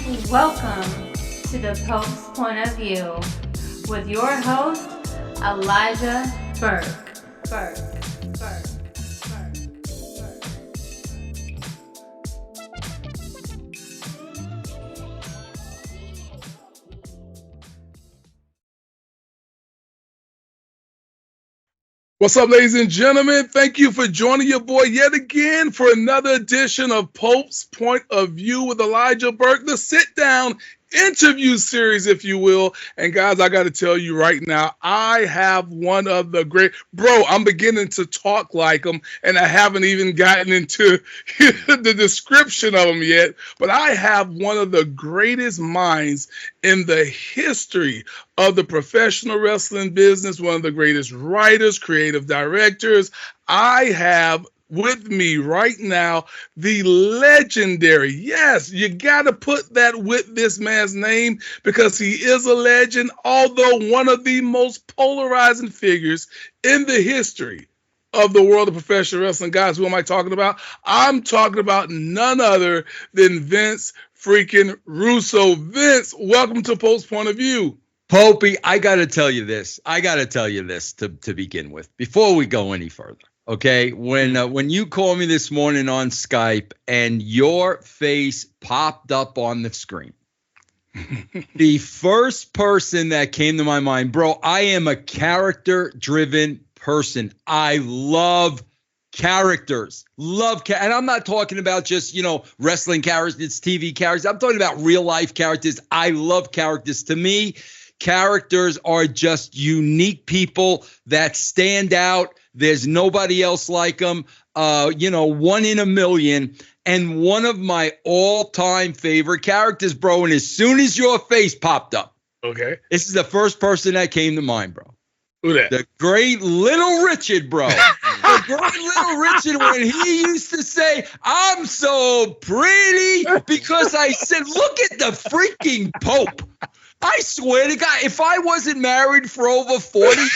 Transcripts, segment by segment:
Welcome to the Pope's Point of View with your host, Elijah Burke. What's up, ladies and gentlemen? Thank you for joining your boy yet again for another edition of Pope's Point of View with Elijah Burke, the sit-down interview series, if you will. And guys, I got to tell you right now, I have one of the great, I'm beginning to talk like him, and I haven't even gotten into the description of him yet, but I have one of the greatest minds in the history of the professional wrestling business, one of the greatest writers, creative directors. I have with me right now the legendary, yes, you got to put that with this man's name because he is a legend, although one of the most polarizing figures in the history of the world of professional wrestling. Guys, who am I talking about? I'm talking about none other than Vince freaking Russo. Vince, welcome to Pope's Point of View. Popey, I got to tell you this. To begin with, before we go any further. Okay, when you called me this morning on Skype and your face popped up on the screen, the first person that came to my mind, bro, I am a character-driven person. I love characters, and I'm not talking about just, wrestling characters, TV characters. I'm talking about real-life characters. I love characters. To me, characters are just unique people that stand out. There's nobody else like them, one in a million. And one of my all-time favorite characters, bro, and as soon as your face popped up, okay, this is the first person that came to mind, bro. Who that? The great Little Richard, bro. The great Little Richard, when he used to say, I'm so pretty, because I said, look at the freaking Pope. I swear to God, if I wasn't married for over 40 years,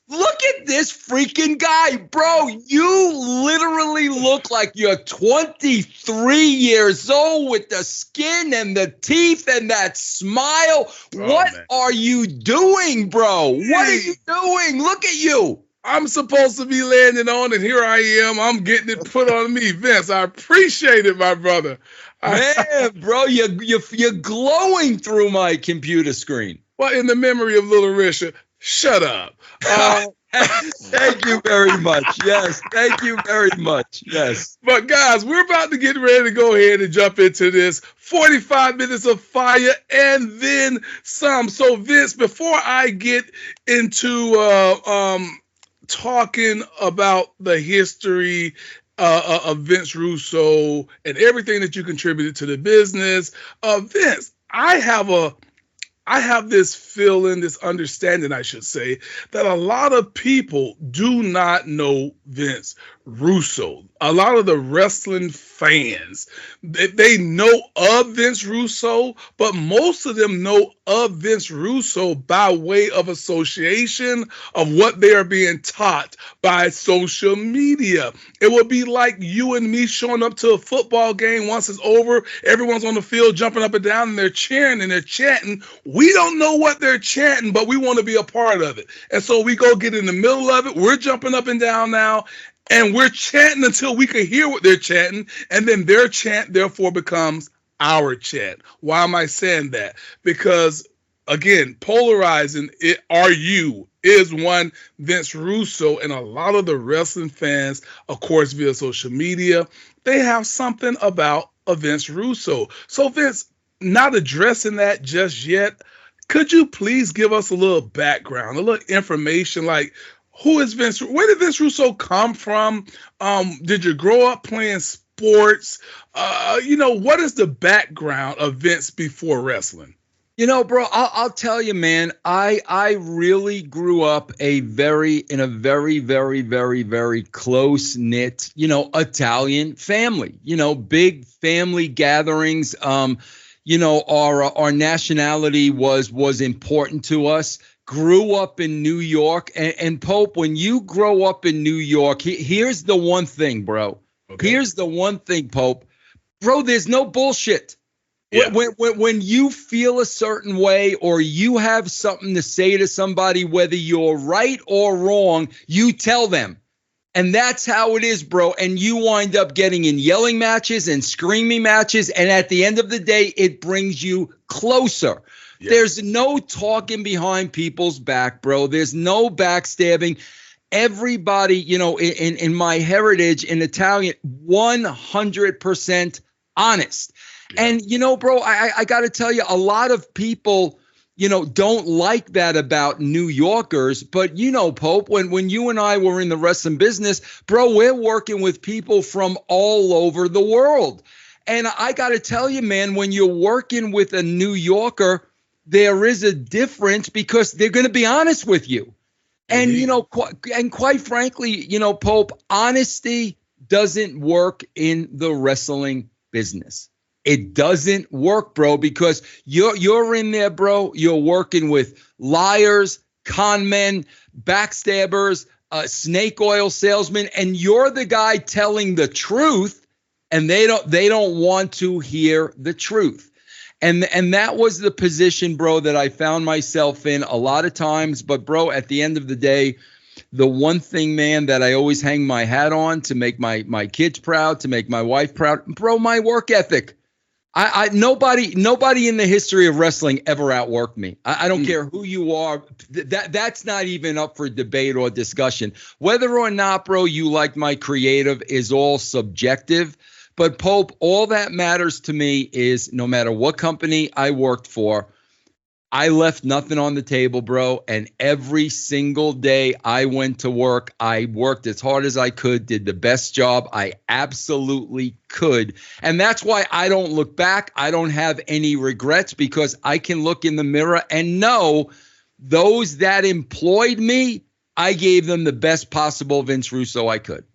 look at this freaking guy, bro. You literally look like you're 23 years old with the skin and the teeth and that smile. What are you doing, bro? What are you doing? Look at you. I'm supposed to be landing on, and here I am. I'm getting it put on me. Vince, I appreciate it, my brother. Man, bro, you're glowing through my computer screen. Well, in the memory of Little Richard, shut up. Thank you very much. Yes, thank you very much. Yes. But guys, we're about to get ready to go ahead and jump into this 45 minutes of fire and then some. So Vince, before I get into talking about the history of Vince Russo and everything that you contributed to the business, Vince, I have this feeling, this understanding, I should say, that a lot of people do not know Vince Russo. A lot of the wrestling fans, they know of Vince Russo, but most of them know of Vince Russo by way of association of what they are being taught by social media. It would be like you and me showing up to a football game once it's over, everyone's on the field jumping up and down and they're cheering and they're chanting. We don't know what they're chanting, but we want to be a part of it. And so we go get in the middle of it. We're jumping up and down now, and we're chanting until we can hear what they're chanting, and then their chant therefore becomes our chant. Why am I saying that? Because, again, polarizing it, is one Vince Russo, and a lot of the wrestling fans, of course, via social media, they have something about a Vince Russo. So, Vince, not addressing that just yet, could you please give us a little background, a little information, like who is Vince? Where did Vince Russo come from? Did you grow up playing sports? What is the background of Vince before wrestling? Bro, I'll tell you, man, I really grew up in a very, very, very, very close-knit, Italian family, big family gatherings. Our nationality was important to us. Grew up in New York, and Pope, when you grow up in New York, here's the one thing, bro. Okay. Here's the one thing, Pope. Bro, there's no bullshit. Yeah. When you feel a certain way or you have something to say to somebody, whether you're right or wrong, you tell them. And that's how it is, bro. And you wind up getting in yelling matches and screaming matches. And at the end of the day, it brings you closer. Yeah. There's no talking behind people's back, bro. There's no backstabbing. Everybody, in my heritage in Italian, 100% honest. Yeah. And, bro, I got to tell you, a lot of people, don't like that about New Yorkers. But, Pope, when you and I were in the wrestling business, bro, we're working with people from all over the world. And I got to tell you, man, when you're working with a New Yorker, there is a difference because they're going to be honest with you. And, and quite frankly, Pope, honesty doesn't work in the wrestling business. It doesn't work, bro, because you're in there, bro. You're working with liars, con men, backstabbers, snake oil salesmen, and you're the guy telling the truth, and they don't want to hear the truth. And that was the position, bro, that I found myself in a lot of times. But, bro, at the end of the day, the one thing, man, that I always hang my hat on to make my kids proud, to make my wife proud, bro, my work ethic. Nobody in the history of wrestling ever outworked me. I don't care who you are. That's not even up for debate or discussion. Whether or not, bro, you like my creative is all subjective. But Pope, all that matters to me is no matter what company I worked for, I left nothing on the table, bro. And every single day I went to work, I worked as hard as I could, did the best job I absolutely could. And that's why I don't look back. I don't have any regrets because I can look in the mirror and know those that employed me, I gave them the best possible Vince Russo I could.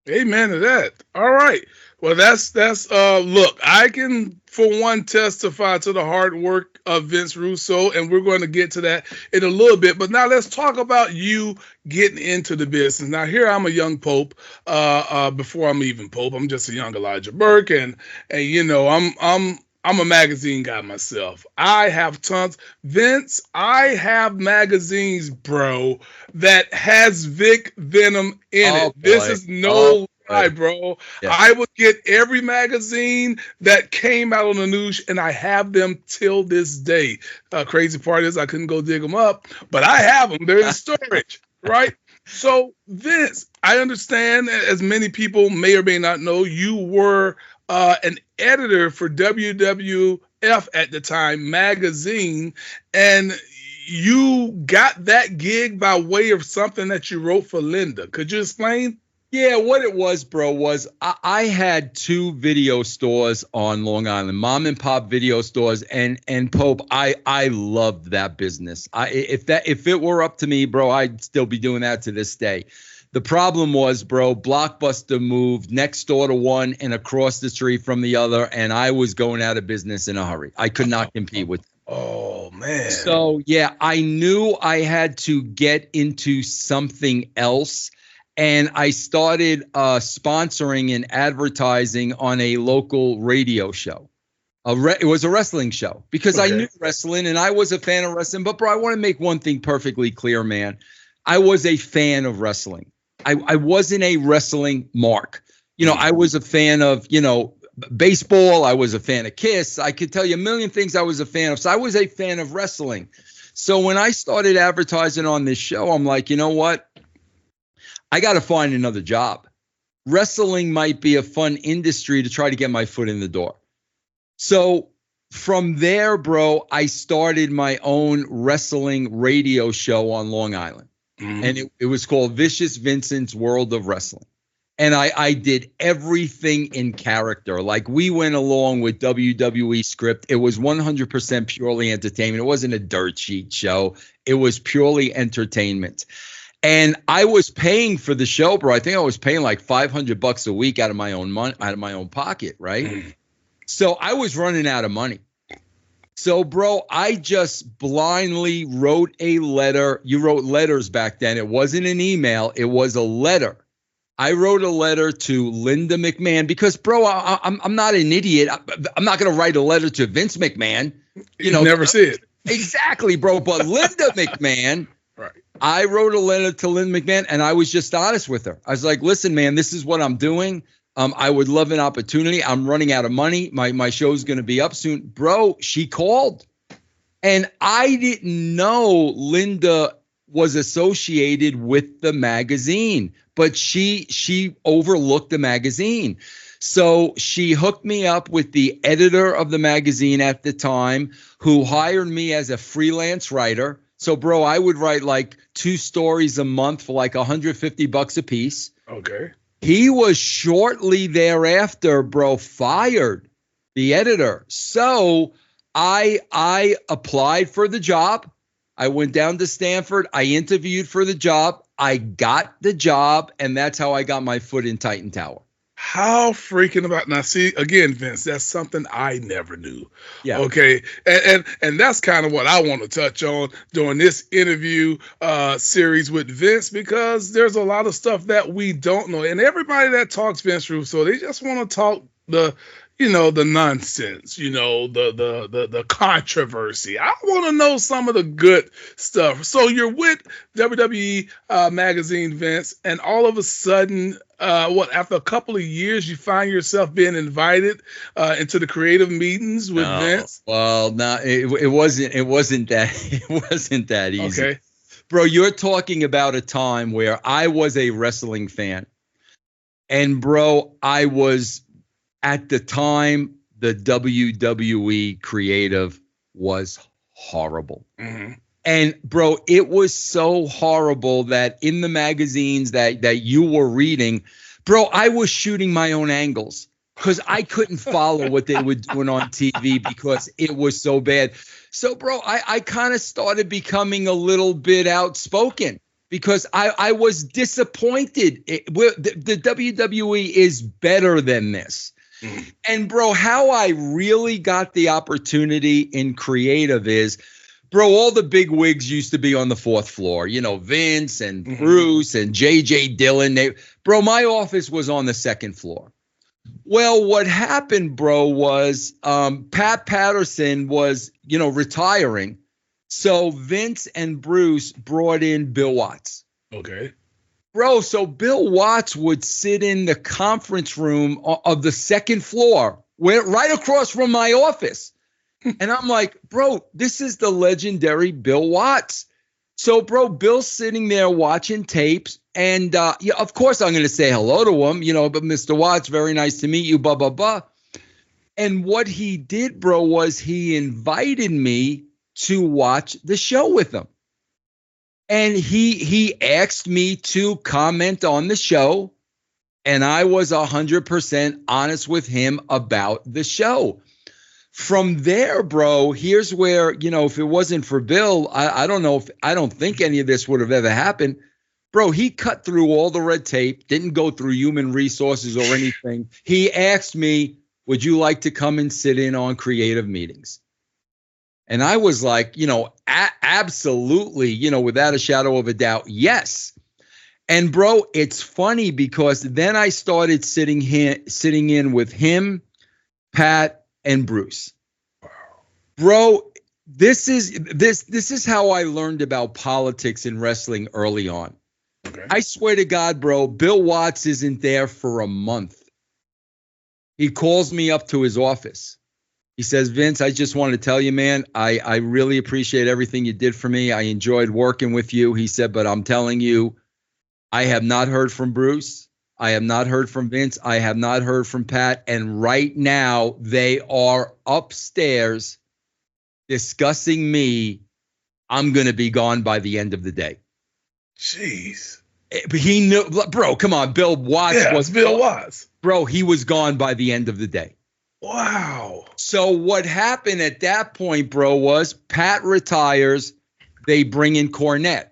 Amen to that. All right. Well, that's look, I can, for one, testify to the hard work of Vince Russo, and we're going to get to that in a little bit. But now let's talk about you getting into the business. Now, here I'm a young Pope. Before I'm even Pope, I'm just a young Elijah Burke, and I'm a magazine guy myself. I have tons. Vince, I have magazines, bro, that has Vic Venom in it. Boy. This is no lie, bro. Yeah. I would get every magazine that came out on the news, and I have them till this day. Crazy part is I couldn't go dig them up, but I have them. They're in storage, right? So, Vince, I understand, as many people may or may not know, you were an editor for WWF at the time magazine, and you got that gig by way of something that you wrote for Linda. Could you explain? Yeah, what it was, bro, was I had two video stores on Long Island, mom and pop video stores, and Pope, I loved that business. If it were up to me, bro, I'd still be doing that to this day. The problem was, bro, Blockbuster moved next door to one and across the street from the other, and I was going out of business in a hurry. I could not compete with them. Oh, man. So, yeah, I knew I had to get into something else, and I started sponsoring and advertising on a local radio show. It was a wrestling show because I knew wrestling, and I was a fan of wrestling. But, bro, I want to make one thing perfectly clear, man. I was a fan of wrestling. I wasn't a wrestling mark. I was a fan of, baseball. I was a fan of Kiss. I could tell you a million things I was a fan of. So I was a fan of wrestling. So when I started advertising on this show, I'm like, you know what? I got to find another job. Wrestling might be a fun industry to try to get my foot in the door. So from there, bro, I started my own wrestling radio show on Long Island. And it was called Vicious Vincent's World of Wrestling. And I did everything in character. Like, we went along with WWE script. It was 100% purely entertainment. It wasn't a dirt sheet show. It was purely entertainment. And I was paying for the show, bro. I think I was paying like $500 a week out of my own money, out of my own pocket, right? So I was running out of money. So, bro, I just blindly wrote a letter. You wrote letters back then. It wasn't an email. It was a letter. I wrote a letter to Linda McMahon because, bro, I'm not an idiot. I'm not going to write a letter to Vince McMahon. You never said. Exactly, bro. But Linda McMahon, right. I wrote a letter to Linda McMahon, and I was just honest with her. I was like, listen, man, this is what I'm doing. I would love an opportunity. I'm running out of money. My show's going to be up soon. Bro, she called. And I didn't know Linda was associated with the magazine, but she overlooked the magazine. So she hooked me up with the editor of the magazine at the time, who hired me as a freelance writer. So, bro, I would write like 2 stories a month for like $150 a piece. Okay. He was shortly thereafter, bro, fired, the editor. So I applied for the job. I went down to Stanford. I interviewed for the job. I got the job, and that's how I got my foot in Titan Tower. How freaking about now? See, again, Vince, that's something I never knew. Yeah. Okay. And that's kind of what I want to touch on during this interview series with Vince, because there's a lot of stuff that we don't know. And everybody that talks Vince Russo, they just want to talk the nonsense, the controversy. I want to know some of the good stuff. So you're with WWE magazine, Vince, and all of a sudden, after a couple of years, you find yourself being invited into the creative meetings with Vince? Well, no, it wasn't that easy. Okay. Bro, you're talking about a time where I was a wrestling fan. And bro, I was, at the time, the WWE creative was horrible. Mm-hmm. And bro, it was so horrible that in the magazines that you were reading, bro, I was shooting my own angles because I couldn't follow what they were doing on TV because it was so bad. So, bro, I kind of started becoming a little bit outspoken because I was disappointed. The WWE is better than this. And bro, how I really got the opportunity in creative is, bro, all the big wigs used to be on the 4th floor, Vince and Bruce and JJ Dillon. Bro, my office was on the 2nd floor. Well, what happened, bro, was Pat Patterson was, retiring. So Vince and Bruce brought in Bill Watts. Okay. Bro, so Bill Watts would sit in the conference room of the 2nd floor, right across from my office. And I'm like, bro, this is the legendary Bill Watts. So, bro, Bill's sitting there watching tapes. And, of course, I'm going to say hello to him, but Mr. Watts, very nice to meet you, blah, blah, blah. And what he did, bro, was he invited me to watch the show with him. And he asked me to comment on the show, and I was 100% honest with him about the show. From there, bro, here's where, if it wasn't for Bill, I don't think any of this would have ever happened. Bro, he cut through all the red tape, didn't go through human resources or anything. He asked me, would you like to come and sit in on creative meetings? And I was like, absolutely, without a shadow of a doubt, yes. And bro, it's funny because then I started sitting in with him, Pat, and Bruce. Bro, this is how I learned about politics in wrestling early on. Okay. I swear to God, bro, Bill Watts isn't there for a month. He calls me up to his office. He says, Vince, I just want to tell you, man, I really appreciate everything you did for me. I enjoyed working with you. He said, but I'm telling you, I have not heard from Bruce. I have not heard from Vince. I have not heard from Pat. And right now they are upstairs discussing me. I'm going to be gone by the end of the day. Jeez. But he knew, bro, come on. Bill Watts was Bill Watts. Bro, he was gone by the end of the day. Wow. So what happened at that point, bro, was Pat retires. They bring in Cornette.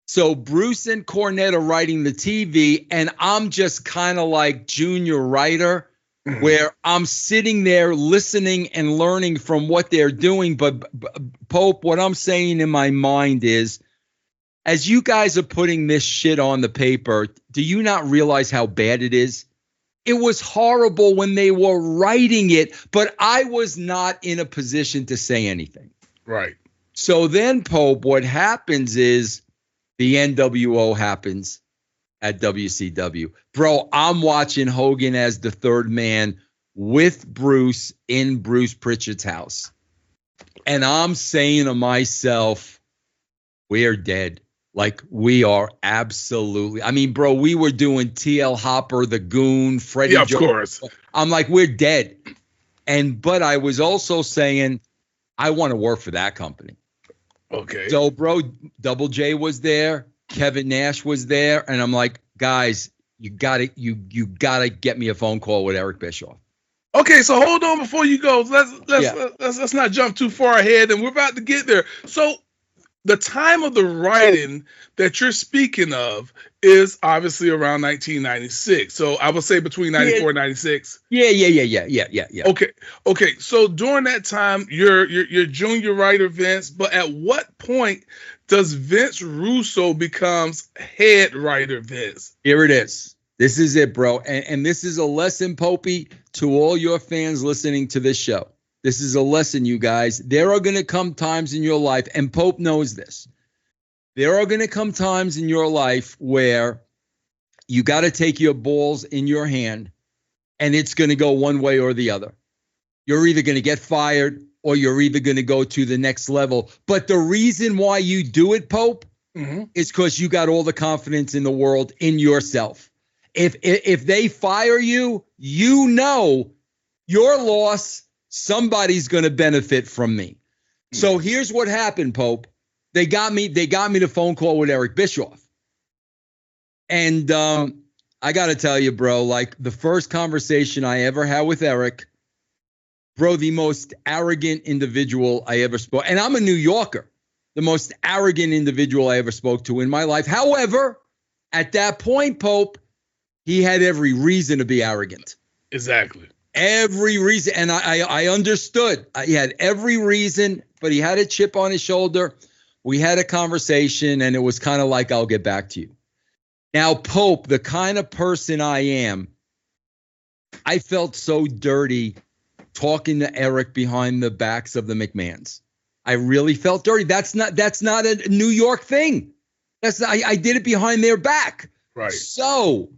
So Bruce and Cornette are writing the TV, and I'm just kind of like junior writer where I'm sitting there listening and learning from what they're doing. But Pope, what I'm saying in my mind is, as you guys are putting this shit on the paper, do you not realize how bad it is? It was horrible when they were writing it, but I was not in a position to say anything. Right. So then, Pope, what happens is the NWO happens at WCW. Bro, I'm watching Hogan as the third man with Bruce in Bruce Pritchard's house. And I'm saying to myself, we're dead. Like, we are absolutely. I mean, bro, we were doing TL Hopper, the Goon, Freddie. Yeah, of course. I'm like, we're dead. But I was also saying, I want to work for that company. Okay. So, bro, Double J was there. Kevin Nash was there. And I'm like, guys, you gotta get me a phone call with Eric Bischoff. Okay, so hold on before you go. Let's not jump too far ahead, and we're about to get there. So the time of the writing that you're speaking of is obviously around 1996. So I would say between 94 and 96. Yeah. Okay. So during that time, you're junior writer, Vince. But at what point does Vince Russo becomes head writer, Vince? Here it is. This is it, bro. And this is a lesson, Popey, to all your fans listening to this show. This is a lesson, you guys. There are going to come times in your life, and Pope knows this. There are going to come times in your life where you got to take your balls in your hand, and it's going to go one way or the other. You're either going to get fired or you're either going to go to the next level. But the reason why you do it, Pope, is because you got all the confidence in the world in yourself. If they fire you, you know your loss, somebody's going to benefit from me. So here's what happened, Pope. They got me the phone call with Eric Bischoff. And I got to tell you, bro, like the first conversation I ever had with Eric, bro, the most arrogant individual I ever spoke. And I'm a New Yorker, the most arrogant individual I ever spoke to in my life. However, at that point, Pope, he had every reason to be arrogant. Exactly. Every reason. And I understood. He had every reason, but he had a chip on his shoulder. We had a conversation, and it was kind of like, I'll get back to you. Now, Pope, the kind of person I am, I felt so dirty talking to Eric behind the backs of the McMahons. I really felt dirty. That's not a New York thing. I did it behind their back. Right. So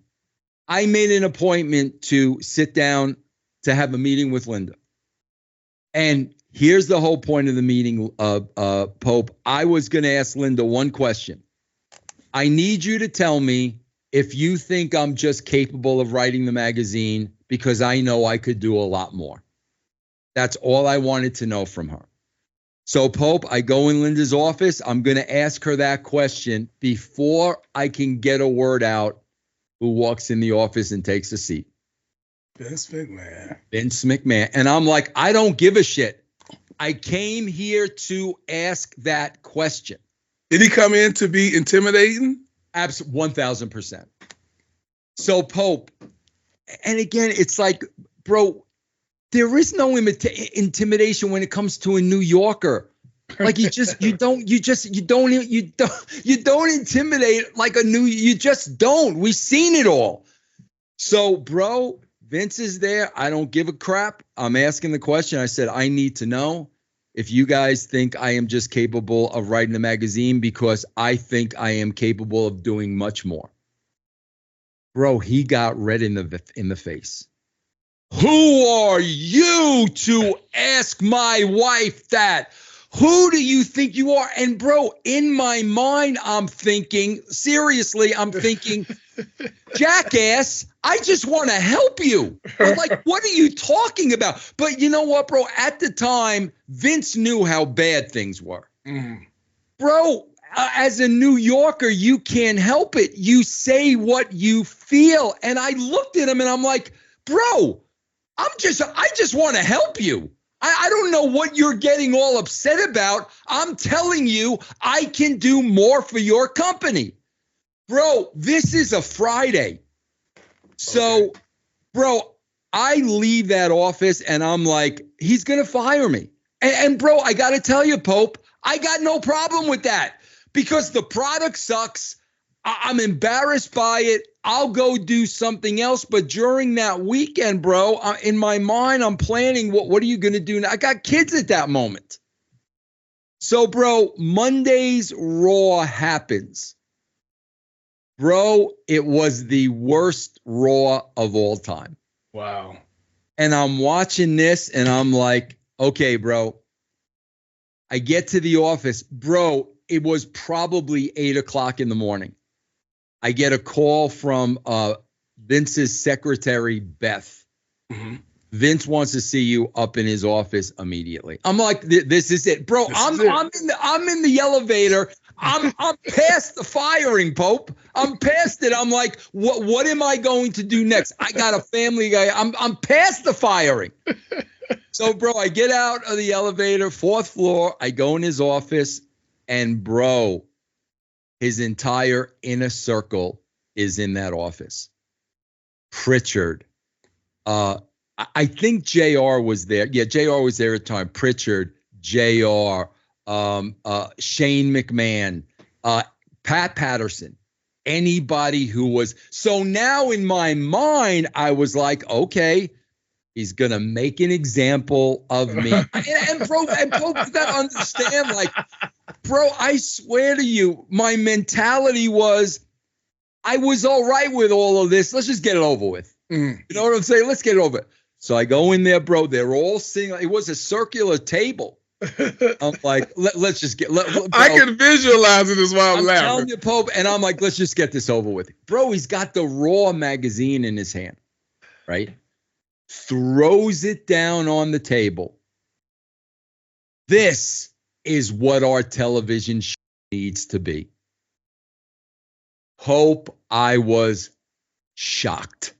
I made an appointment to sit down to have a meeting with Linda. And here's the whole point of the meeting, Pope. I was going to ask Linda one question. I need you to tell me if you think I'm just capable of writing the magazine, because I know I could do a lot more. That's all I wanted to know from her. So, Pope, I go in Linda's office. I'm going to ask her that question before I can get a word out. Who walks in the office and takes a seat? Vince McMahon. Vince McMahon. And I'm like, I don't give a shit. I came here to ask that question. Did he come in to be intimidating? Absolutely, 1,000%. So, Pope, and again, it's like, bro, there is no intimidation when it comes to a New Yorker. Like you don't intimidate like you just don't. We've seen it all. So, bro, Vince is there. I don't give a crap. I'm asking the question. I said, I need to know if you guys think I am just capable of writing a magazine, because I think I am capable of doing much more. Bro, he got red in the face. Who are you to ask my wife that? Who do you think you are? And bro, in my mind, I'm thinking, jackass, I just want to help you. I'm like, what are you talking about? But you know what, bro? At the time, Vince knew how bad things were. Bro, as a New Yorker, you can't help it. You say what you feel. And I looked at him and I'm like, bro, I just want to help you. I don't know what you're getting all upset about. I'm telling you, I can do more for your company. Bro, this is a Friday. So, okay. Bro, I leave that office and I'm like, he's going to fire me. And bro, I got to tell you, Pope, I got no problem with that. because the product sucks. I'm embarrassed by it. I'll go do something else. But during that weekend, bro, in my mind, I'm planning, what are you going to do now? I got kids at that moment. So, bro, Monday's Raw happens. Bro, it was the worst Raw of all time. Wow. And I'm watching this and I'm like, okay, bro. I get to the office. Bro, it was probably 8 o'clock in the morning. I get a call from Vince's secretary, Beth. Mm-hmm. Vince wants to see you up in his office immediately. I'm like, this is it, bro. I'm in the elevator. I'm past the firing, Pope. I'm past it. I'm like, what am I going to do next? I got a family guy. I'm past the firing. So, bro, I get out of the elevator, 4th floor. I go in his office, and bro, his entire inner circle is in that office. Pritchard. I think JR was there. Yeah, JR was there at the time. Pritchard, JR, Shane McMahon, Pat Patterson, anybody who was. So now in my mind, I was like, okay, he's going to make an example of me. and bro, you got to understand, like, bro, I swear to you, my mentality was, I was all right with all of this. Let's just get it over with. You know what I'm saying? Let's get it over. So I go in there, bro. They're all singing. It was a circular table. I'm like, let's just get. I can visualize it as while I'm laughing. Telling you, Pope, and I'm like, let's just get this over with. Bro, he's got the Raw magazine in his hand, right? Throws it down on the table. This is what our television show needs to be. Hope, I was shocked.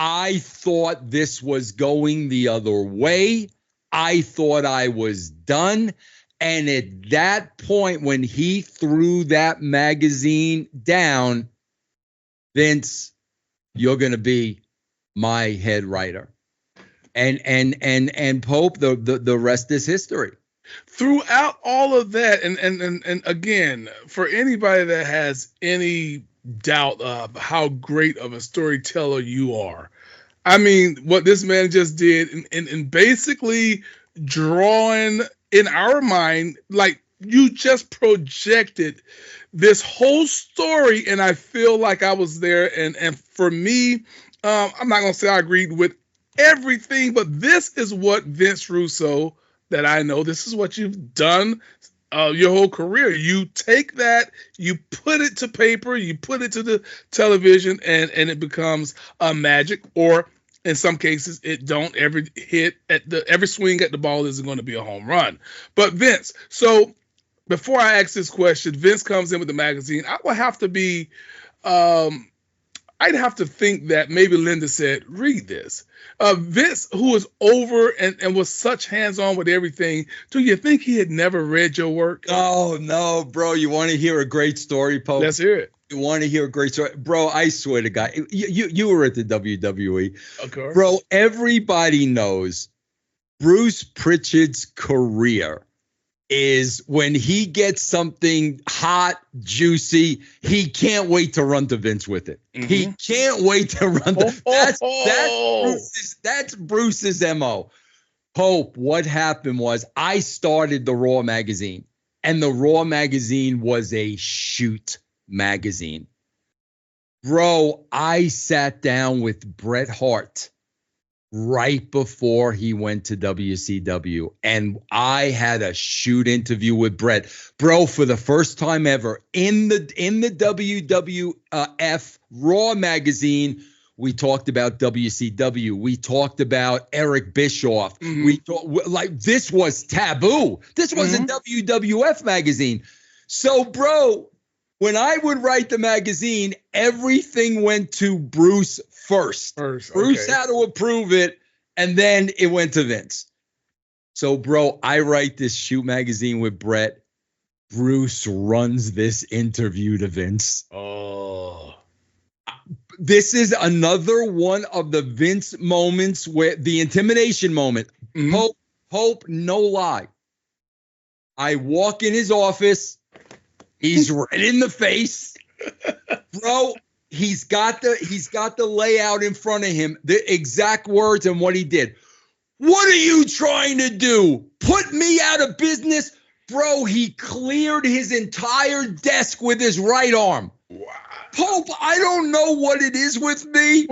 I thought this was going the other way. I thought I was done. And at that point, when he threw that magazine down, Vince, you're going to be my head writer. And Pope, the rest is history. Throughout all of that, and again, for anybody that has any doubt of how great of a storyteller you are, I mean, what this man just did, and basically drawing in our mind, like, you just projected this whole story, and I feel like I was there. And for me, I'm not gonna say I agreed with everything, but this is what Vince Russo, that I know, this is what you've done your whole career. You take that, you put it to paper, you put it to the television, and it becomes a magic. Or in some cases, it don't. Every swing at the ball isn't going to be a home run. But Vince, so before I ask this question, Vince comes in with the magazine. I would have to be, I'd have to think that maybe Linda said, read this. Vince, who was over and was such hands-on with everything, do you think he had never read your work? Oh, no, bro. You want to hear a great story, Pope? Let's hear it. You want to hear a great story? Bro, I swear to God, you were at the WWE. Of course. Bro, everybody knows Bruce Pritchard's career is when he gets something hot, juicy, he can't wait to run to Vince with it. Mm-hmm. He can't wait to run to that's Bruce's MO. Hope, what happened was I started the Raw magazine, and the Raw magazine was a shoot magazine. Bro, I sat down with Bret Hart right before he went to WCW, and I had a shoot interview with Bret. Bro, for the first time ever in the WWF Raw magazine, we talked about WCW. We talked about Eric Bischoff. Mm-hmm. This was taboo. This was a WWF magazine. So, bro, when I would write the magazine, everything went to Bruce first. Bruce had to approve it, and then it went to Vince. So, bro, I write this shoot magazine with Bret. Bruce runs this interview to Vince. Oh. This is another one of the Vince moments, where the intimidation moment. Mm-hmm. Hope, no lie. I walk in his office. He's red in the face. Bro, he's got the layout in front of him, the exact words and what he did. What are you trying to do? Put me out of business? Bro, he cleared his entire desk with his right arm. Wow. Pope, I don't know what it is with me.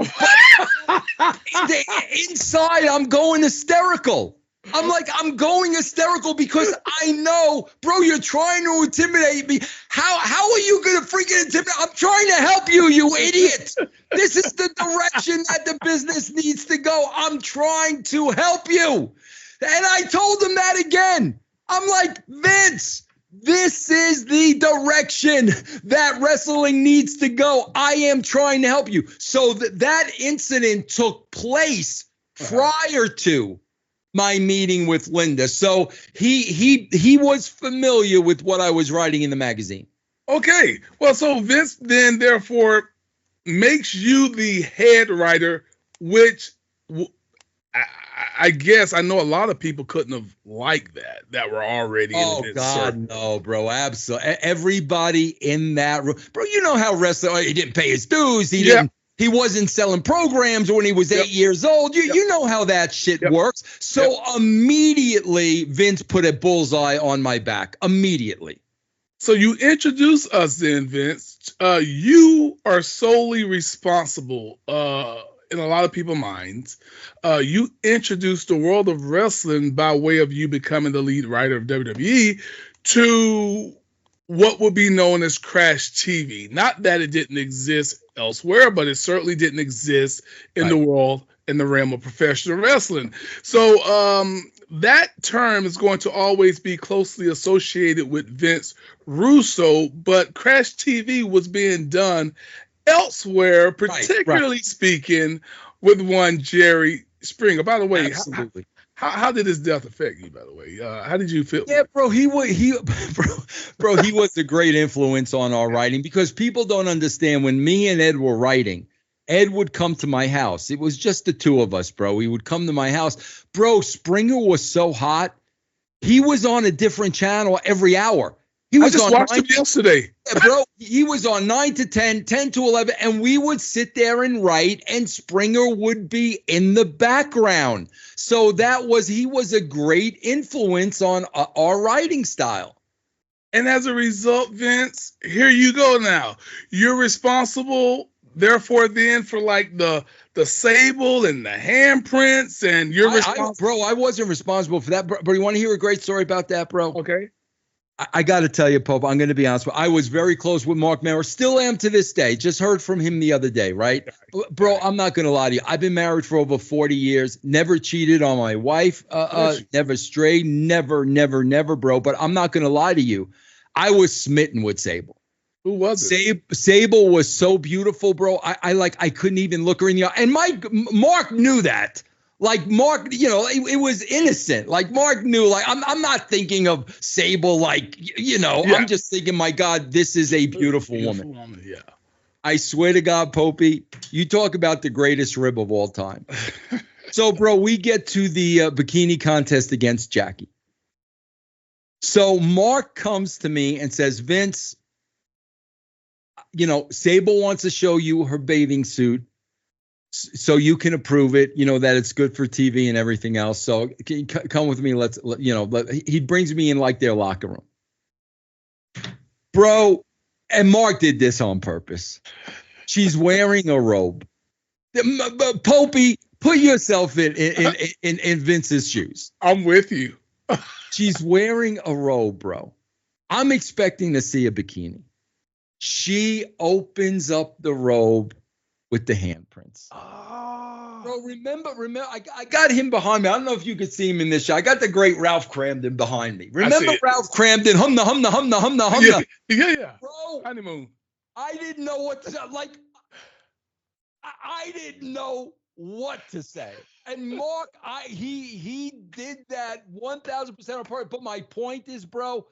Inside, I'm going hysterical. I'm going hysterical because I know, bro, you're trying to intimidate me. How are you going to freaking intimidate? I'm trying to help you, you idiot. This is the direction that the business needs to go. I'm trying to help you. And I told him that again. I'm like, Vince, this is the direction that wrestling needs to go. I am trying to help you. So that incident took place prior to my meeting with Linda. So he was familiar with what I was writing in the magazine. Okay. Well, so Vince then therefore makes you the head writer, which I guess I know a lot of people couldn't have liked that were already in Vince God, circle. no, bro. Absolutely. Everybody in that room. Bro, you know how wrestling, he didn't pay his dues. He wasn't selling programs when he was 8 years old. You know how that shit works. So immediately, Vince put a bullseye on my back. Immediately. So you introduce us then, Vince. You are solely responsible, in a lot of people's minds. You introduced the world of wrestling by way of you becoming the lead writer of WWE to what would be known as Crash TV. Not that it didn't exist elsewhere, but it certainly didn't exist in the world, in the realm of professional wrestling. So that term is going to always be closely associated with Vince Russo, but Crash TV was being done elsewhere, particularly speaking with one Jerry Springer. By the way, absolutely. How did his death affect you, by the way? How did you feel? Yeah, bro, he was a great influence on our writing because people don't understand when me and Ed were writing, Ed would come to my house. It was just the two of us, bro. He would come to my house. Bro, Springer was so hot. He was on a different channel every hour. I just watched him yesterday. Yeah, bro, he was on 9 to 10, 10 to 11, and we would sit there and write, and Springer would be in the background. So he was a great influence on our writing style. And as a result, Vince, here you go now. You're responsible, therefore, then for like the sable and the handprints, and you're responsible. Bro, I wasn't responsible for that. Bro, you want to hear a great story about that, bro? Okay. I got to tell you, Pope, I'm going to be honest with you. I was very close with Mark Maurer. Still am to this day. Just heard from him the other day, right? Bro, I'm not going to lie to you. I've been married for over 40 years. Never cheated on my wife. Never strayed. Never, bro. But I'm not going to lie to you. I was smitten with Sable. Who was it? Sable was so beautiful, bro. I couldn't even look her in the eye. And Mark knew that. Like Mark, it was innocent. Like Mark knew, like I'm not thinking of Sable, like, I'm just thinking, my God, this is a beautiful woman. Yeah. I swear to God, Popey, you talk about the greatest rib of all time. So, bro, we get to the bikini contest against Jackie. So Mark comes to me and says, Vince, Sable wants to show you her bathing suit, so you can approve it, that it's good for TV and everything else. So can you come with me? He brings me in like their locker room. Bro, and Mark did this on purpose. She's wearing a robe. Popey, put yourself in Vince's shoes. I'm with you. She's wearing a robe, bro. I'm expecting to see a bikini. She opens up the robe with the handprints. Oh. Bro, remember, I got him behind me. I don't know if you could see him in this shot. I got the great Ralph Cramden behind me. Remember Ralph Cramden? Humna. Yeah. Bro, Honeymoon. I didn't know what to say. Like, I didn't know what to say. And Mark, he did that 1,000% on purpose. But my point is, bro,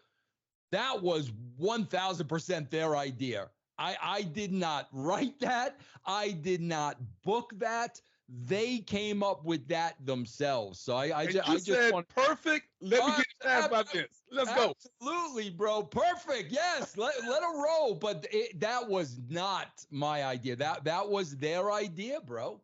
that was 1,000% their idea. I did not write that. I did not book that. They came up with that themselves. So I just just want perfect. Let me get that by Vince. Let's go. Absolutely, bro. Perfect. Yes. Let it roll. But that was not my idea. That was their idea, bro.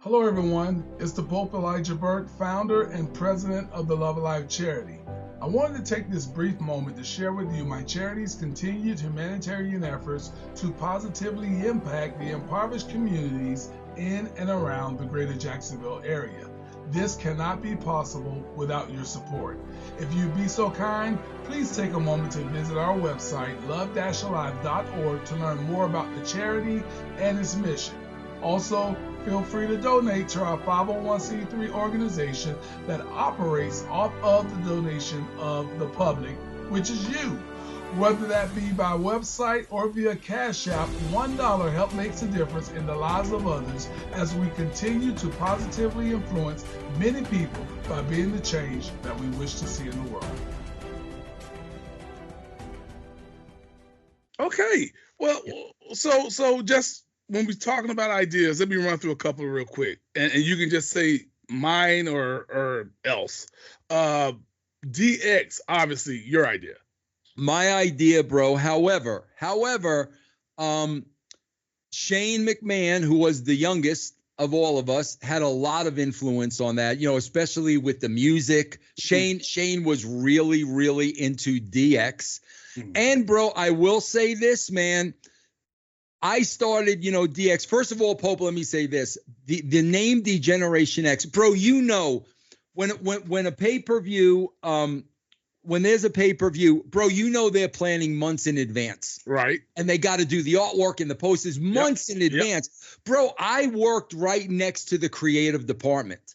Hello, everyone. It's the Pope Elijah Burke, founder and president of the Love Alive charity. I wanted to take this brief moment to share with you my charity's continued humanitarian efforts to positively impact the impoverished communities in and around the greater Jacksonville area. This cannot be possible without your support. If you'd be so kind, please take a moment to visit our website, love-alive.org, to learn more about the charity and its mission. Also, feel free to donate to our 501c3 organization that operates off of the donation of the public, which is you. Whether that be by website or via Cash App, $1 help makes a difference in the lives of others as we continue to positively influence many people by being the change that we wish to see in the world. Okay, well, so just when we're talking about ideas, let me run through a couple real quick, and you can just say mine or else. DX, obviously, your idea. My idea, bro. However, Shane McMahon, who was the youngest of all of us, had a lot of influence on that, especially with the music. Shane was really, really into DX. And, bro, I will say this, man. I started, DX. First of all, Pope, let me say this. The name Degeneration X, bro, when a pay-per-view, when there's a pay-per-view, bro, they're planning months in advance. Right. And they got to do the artwork and the posters months in advance. Bro, I worked right next to the creative department.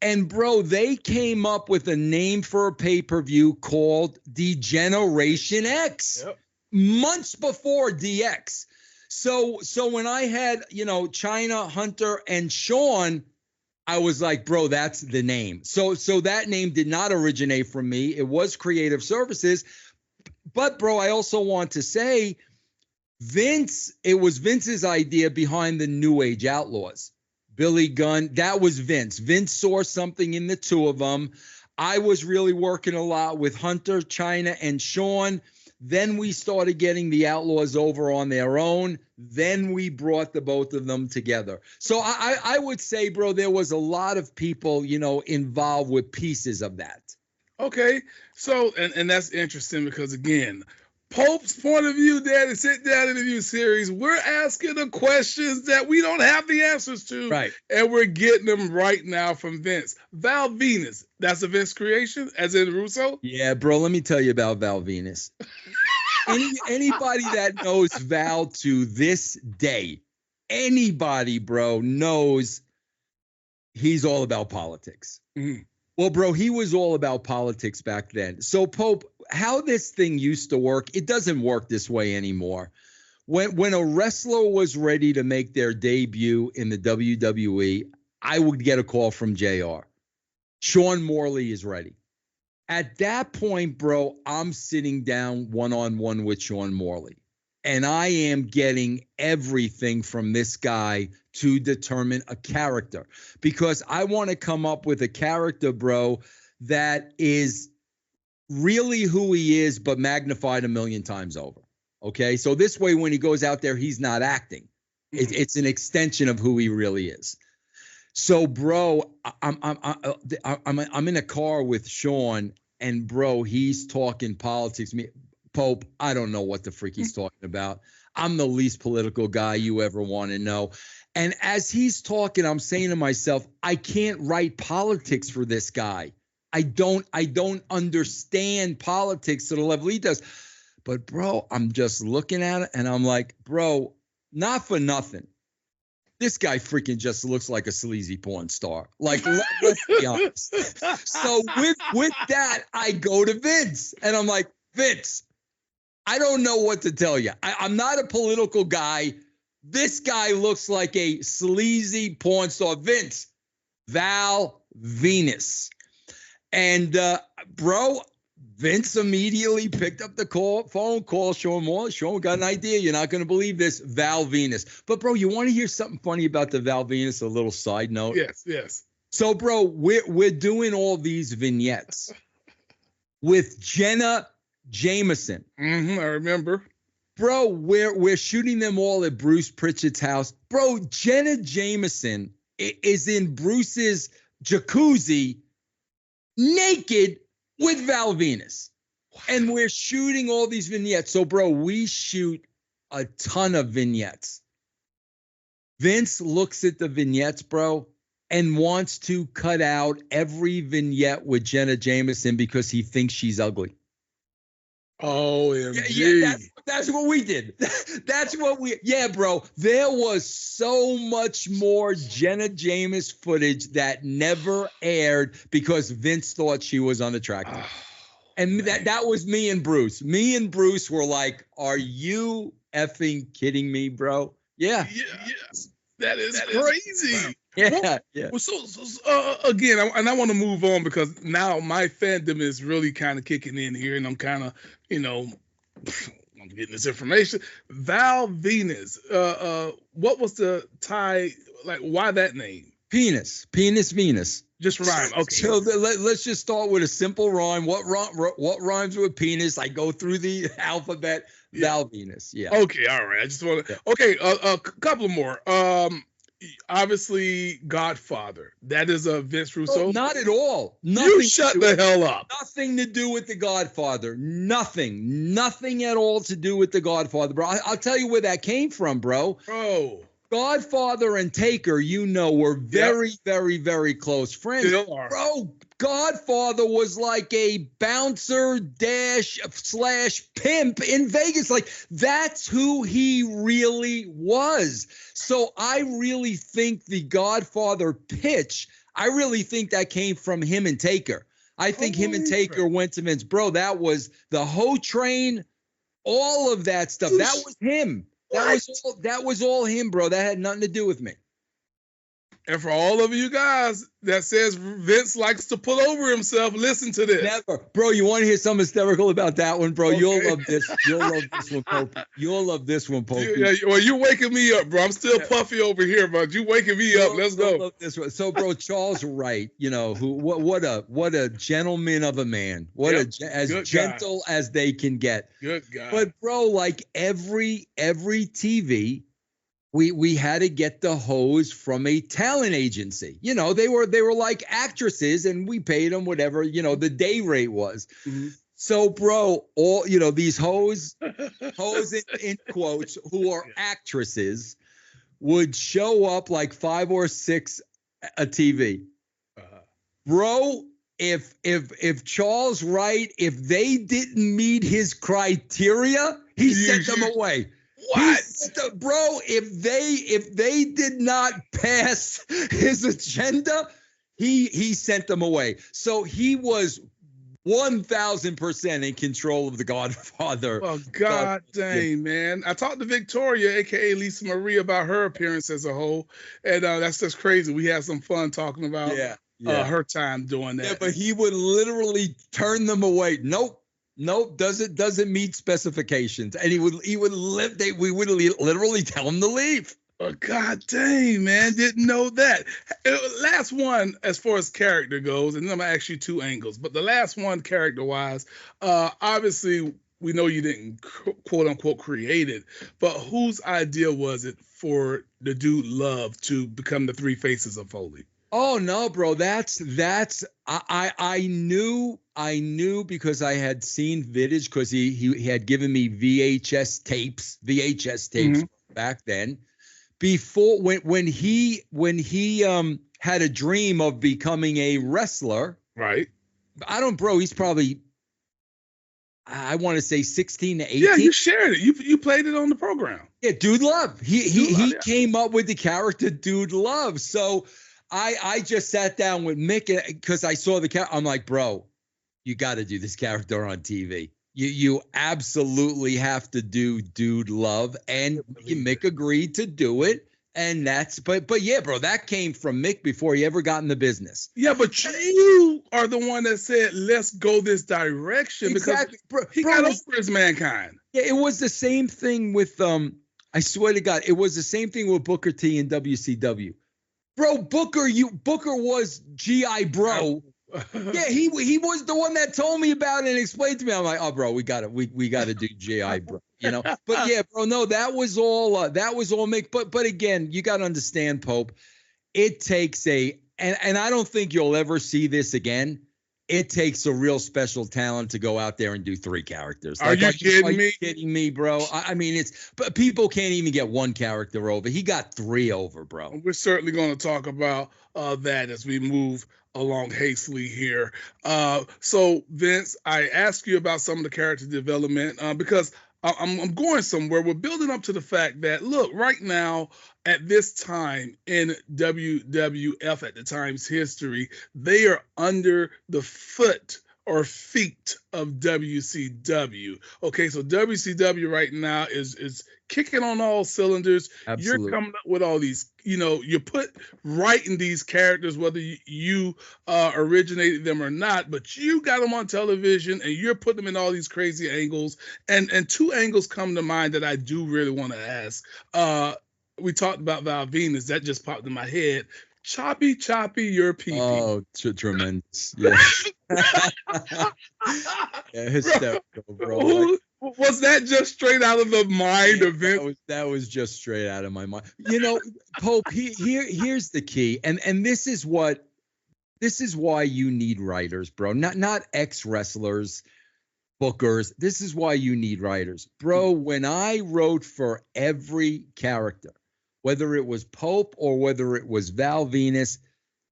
And, bro, they came up with a name for a pay-per-view called Degeneration X months before DX. So when I had, China, Hunter, and Sean, I was like, bro, that's the name. So that name did not originate from me. It was Creative Services. But, bro, I also want to say it was Vince's idea behind the New Age Outlaws. Billy Gunn, that was Vince. Vince saw something in the two of them. I was really working a lot with Hunter, China, and Sean. Then we started getting the Outlaws over on their own. Then we brought the both of them together. So I would say, bro, there was a lot of people, involved with pieces of that. Okay. So, and that's interesting because, again, Pope's point of view there, the Sit Down Interview series, we're asking the questions that we don't have the answers to. Right. And we're getting them right now from Vince. Val Venis, that's a Vince creation, as in Russo? Yeah, bro, let me tell you about Val Venis. Anybody that knows Val to this day, anybody, bro, knows he's all about politics. Mm-hmm. Well, bro, he was all about politics back then. So, Pope, how this thing used to work, it doesn't work this way anymore. When a wrestler was ready to make their debut in the WWE, I would get a call from JR. Sean Morley is ready. At that point, bro, I'm sitting down one-on-one with Sean Morley. And I am getting everything from this guy to determine a character. Because I want to come up with a character, bro, that is really who he is, but magnified a million times over. Okay? So this way, when he goes out there, he's not acting. It's an extension of who he really is. So, bro, I'm in a car with Sean, and, bro, he's talking politics. Pope, I don't know what the freak he's talking about. I'm the least political guy you ever want to know. And as he's talking, I'm saying to myself, I can't write politics for this guy. I don't understand politics to the level he does. But, bro, I'm just looking at it, and I'm like, bro, not for nothing. This guy freaking just looks like a sleazy porn star. Like, let's be honest. So with that, I go to Vince, and I'm like, Vince, I don't know what to tell you. I'm not a political guy. This guy looks like a sleazy porn star. Vince, Val Venis. And, bro, Vince immediately picked up the phone call, show him, got an idea. You're not going to believe this, Val Venis. But, bro, you want to hear something funny about the Val Venis, a little side note? Yes. So, bro, we're doing all these vignettes with Jenna Jameson. I remember. Bro, we're shooting them all at Bruce Pritchard's house. Bro, Jenna Jameson is in Bruce's jacuzzi naked with Val Venis. And we're shooting all these vignettes. So, bro, we shoot a ton of vignettes. Vince looks at the vignettes, bro, and wants to cut out every vignette with Jenna Jameson because he thinks she's ugly. OMG. Yeah, that's what we did. Bro. There was so much more Jenna Jameson footage that never aired because Vince thought she was unattractive. And that was me and Bruce. Me and Bruce were like, are you effing kidding me, bro? Yeah. Yes. That is crazy. Yeah. Well, so again, I want to move on because now my fandom is really kind of kicking in here, and I'm kind of, I'm getting this information. Val Venis. What was the tie? Like, why that name? Penis Venus. Just rhyme. Okay. So let's just start with a simple rhyme. What rhymes with penis? I go through the alphabet. Val Venis. Yeah. Okay. All right. I just want to. Okay. A couple more. Obviously, Godfather. That is a Vince Russo. Oh, not at all. You shut the hell up. Nothing to do with the Godfather. Nothing at all to do with the Godfather, bro. I'll tell you where that came from, bro. Godfather and Taker, were very, very, very close friends. Still are. Bro, Godfather was like a bouncer / pimp in Vegas. Like, that's who he really was. So I really think the Godfather pitch, I really think that came from him and Taker. I think him and Taker went to Vince. Bro, that was the Ho Train, all of that stuff. That was him. That was all him, bro. That had nothing to do with me. And for all of you guys that says Vince likes to pull over himself, listen to this. Never. Bro, you want to hear something hysterical about that one, bro? Okay. You'll love this. You'll love this one, Popey. You'll love this one, Popey. Yeah, well, you're waking me up, bro. I'm still puffy over here, but you waking me up. Let's go. Love this one. So, bro, Charles Wright, what a gentleman of a man. As gentle as they can get. Good guy. But, bro, like every TV, we had to get the hose from a talent agency. They were like actresses, and we paid them whatever, the day rate was. Mm-hmm. So, bro, all these hoes in quotes, who are actresses, would show up like 5 or 6 a TV. Bro, if Charles Wright, if they didn't meet his criteria, he sent them away. What? Bro, if they did not pass his agenda, he sent them away. So he was 1,000% in control of the Godfather. Oh, God dang, man. I talked to Victoria, a.k.a. Lisa Marie, about her appearance as a whole, and that's just crazy. We had some fun talking about her time doing that. Yeah, but he would literally turn them away. Nope, doesn't meet specifications, and we would literally tell him to leave. Oh, God dang, man, didn't know that. Last one, as far as character goes, and then I'm gonna ask you 2 angles, but the last one, character-wise, obviously we know you didn't quote unquote create it, but whose idea was it for the dude Love to become the 3 faces of Foley? Oh no, bro, that's I knew because I had seen vintage, because he had given me VHS tapes back then. Before when he had a dream of becoming a wrestler, right? He's probably, I want to say 16 to 18. Yeah, you shared it. You played it on the program. Yeah, Dude Love. He came up with the character Dude Love. So I just sat down with Mick because I saw the character. I'm like, bro, you got to do this character on TV. You absolutely have to do Dude Love, and Mick agreed to do it. And but yeah, bro, that came from Mick before he ever got in the business. Yeah, but you are the one that said, let's go this direction Exactly. because he got over his Mankind. Yeah, it was the same thing with, I swear to God, it was the same thing with Booker T and WCW. Bro, Booker was G.I. Bro. Yeah, he was the one that told me about it and explained to me. I'm like, oh, bro, we got to do G.I. Bro, you know. But yeah, bro, no, that was all Mick. But again, you got to understand, Pope. It takes and I don't think you'll ever see this again. It takes a real special talent to go out there and do 3 characters. Are you kidding me, bro? I mean, but people can't even get 1 character over. He got 3 over, bro. We're certainly going to talk about that as we move along hastily here. So, Vince, I asked you about some of the character development because I'm going somewhere. We're building up to the fact that, look, right now, at this time in WWF, at the time's history, they are under the foot or feet of WCW. Okay, so WCW right now is kicking on all cylinders. Absolutely. You're coming up with all these, you put right in these characters, whether you originated them or not, but you got them on television and you're putting them in all these crazy angles. And 2 angles come to mind that I do really want to ask. We talked about Val Venis. That just popped in my head. Choppy, your pee-pee. Oh, tremendous. Yeah. Yeah, hysterical, bro. Was that just straight out of the mind of Vince? That was just straight out of my mind. Pope, here's the key. And this is why you need writers, bro. Not ex-wrestlers, bookers. This is why you need writers. Bro, when I wrote for every character, whether it was Pope or whether it was Val Venis,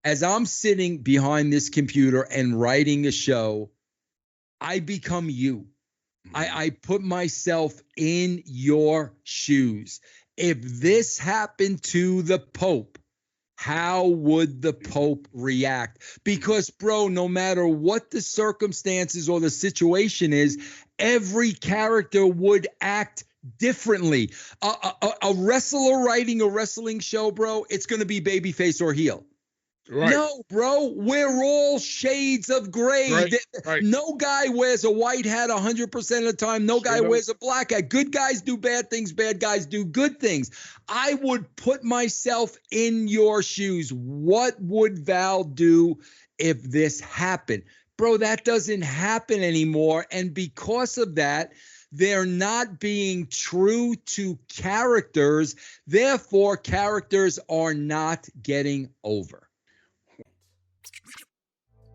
as I'm sitting behind this computer and writing a show, I become you. I put myself in your shoes. If this happened to the Pope, how would the Pope react? Because, bro, no matter what the circumstances or the situation is, every character would act differently. A wrestler writing a wrestling show, bro, it's going to be babyface or heel. Right. No, bro, we're all shades of gray. Right. No guy wears a white hat 100% of the time. No guy wears a black hat. Good guys do bad things. Bad guys do good things. I would put myself in your shoes. What would Val do if this happened? Bro, that doesn't happen anymore. And because of that, they're not being true to characters. Therefore, characters are not getting over.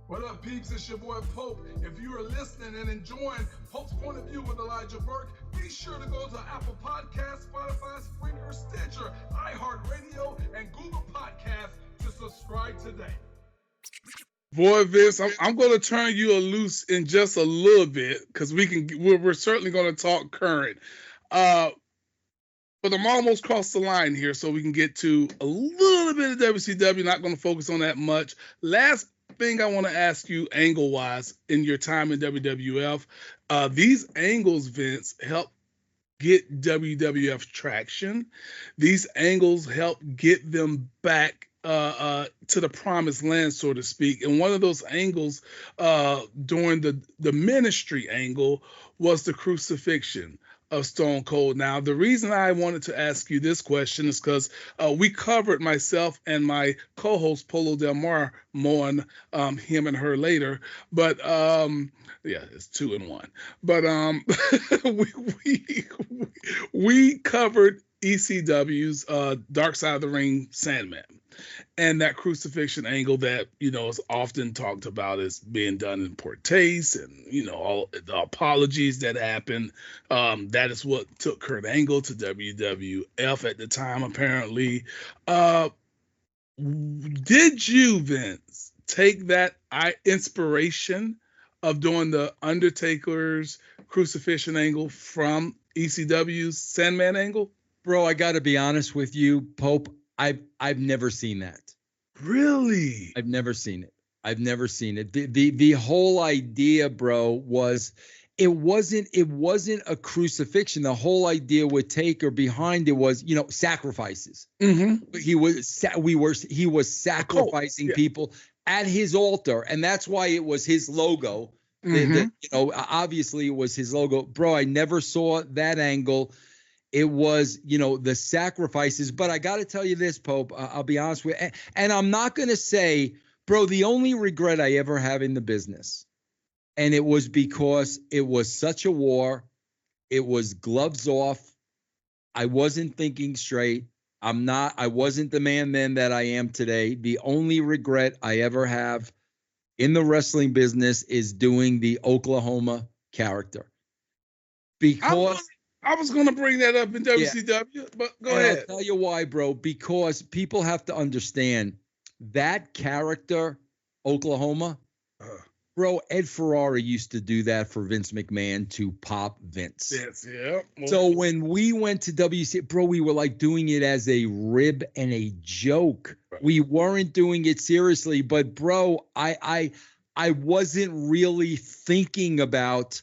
What up, peeps? It's your boy Pope. If you are listening and enjoying Pope's Point of View with Elijah Burke, be sure to go to Apple Podcasts, Spotify, Spreaker, Stitcher, iHeartRadio, and Google Podcasts to subscribe today. Boy, Vince, I'm going to turn you loose in just a little bit because we're certainly going to talk current. But I'm almost crossed the line here, so we can get to a little bit of WCW. Not going to focus on that much. Last thing I want to ask you, angle-wise, in your time in WWF, these angles, Vince, help get WWF traction. These angles help get them back to the promised land, so to speak. And one of those angles during the ministry angle was the crucifixion of Stone Cold. Now, the reason I wanted to ask you this question is because we covered, myself and my co-host Polo Del Mar, more on him and her later, but yeah, it's 2 in 1. But we covered ECW's Dark Side of the Ring Sandman. And that crucifixion angle that, is often talked about as being done in poor taste and, all the apologies that happened. That is what took Kurt Angle to WWF at the time, apparently. Did you, Vince, take that inspiration of doing the Undertaker's crucifixion angle from ECW's Sandman angle? Bro, I got to be honest with you, Pope. I've never seen that. Really? I've never seen it. The whole idea, bro, was it wasn't a crucifixion. The whole idea with Taker behind it was, sacrifices. Mm-hmm. He was sacrificing people at his altar, and that's why it was his logo. Obviously it was his logo. Bro, I never saw that angle. It was, the sacrifices. But I got to tell you this, Pope, I'll be honest with you. And I'm not going to say, bro, the only regret I ever have in the business, and it was because it was such a war. It was gloves off. I wasn't thinking straight. I wasn't the man then that I am today. The only regret I ever have in the wrestling business is doing the Oklahoma character. Because I was going to bring that up in WCW, but go ahead. I'll tell you why, bro. Because people have to understand that character, Oklahoma, bro, Ed Ferrari used to do that for Vince McMahon to pop Vince. Yes, yeah. So when we went to WC, bro, we were like doing it as a rib and a joke. Right. We weren't doing it seriously, but bro, I wasn't really thinking about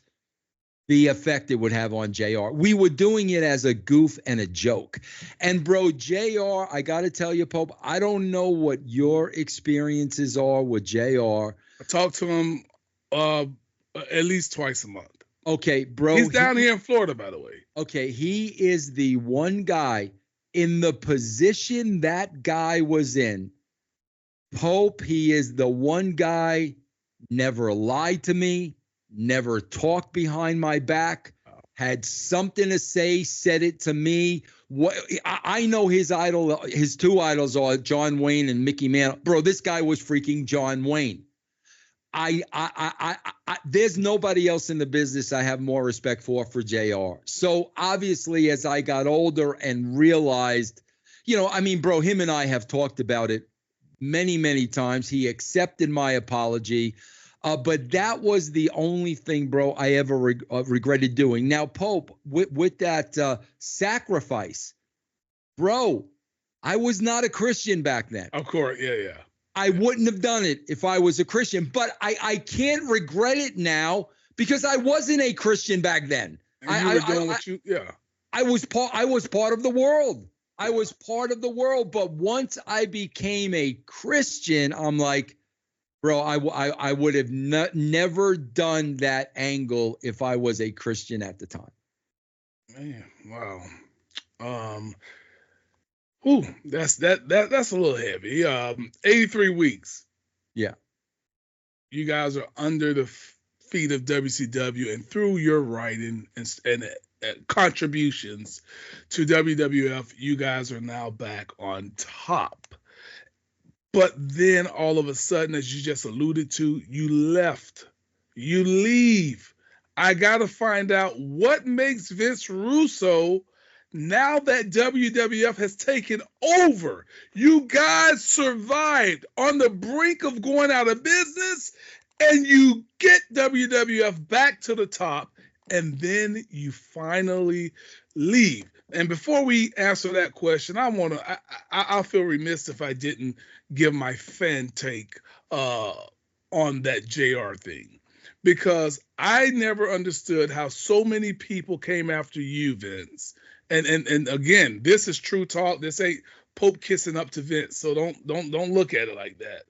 the effect it would have on JR. We were doing it as a goof and a joke. And bro, JR, I got to tell you, Pope, I don't know what your experiences are with JR. I talk to him at least twice a month. Okay, bro. He's down here in Florida, by the way. Okay, he is the one guy in the position that guy was in. Pope, he is the one guy, never lied to me, never talked behind my back, had something to say, said it to me. What I know his two idols are John Wayne and Mickey Mantle. Bro, this guy was freaking John Wayne. There's nobody else in the business I have more respect for JR. So obviously, as I got older and realized, bro, him and I have talked about it many, many times. He accepted my apology. But that was the only thing, bro, I ever regretted doing. Now, Pope, with that sacrifice, bro, I was not a Christian back then. Of course, yeah. I wouldn't have done it if I was a Christian, but I can't regret it now because I wasn't a Christian back then. I was part of the world. I was part of the world, but once I became a Christian, I'm like, bro, I would have never done that angle if I was a Christian at the time. Man, wow. That's a little heavy. 83 weeks. Yeah. You guys are under the feet of WCW, and through your writing and contributions to WWF, you guys are now back on top. But then all of a sudden, as you just alluded to, you left. You leave. I got to find out what makes Vince Russo, now that WWF has taken over. You guys survived on the brink of going out of business, and you get WWF back to the top, and then you finally leave. And before we answer that question, I'll feel remiss if I didn't give my fan take on that JR thing, because I never understood how so many people came after you, Vince. And again, this is true talk. This ain't Pope kissing up to Vince, so don't look at it like that.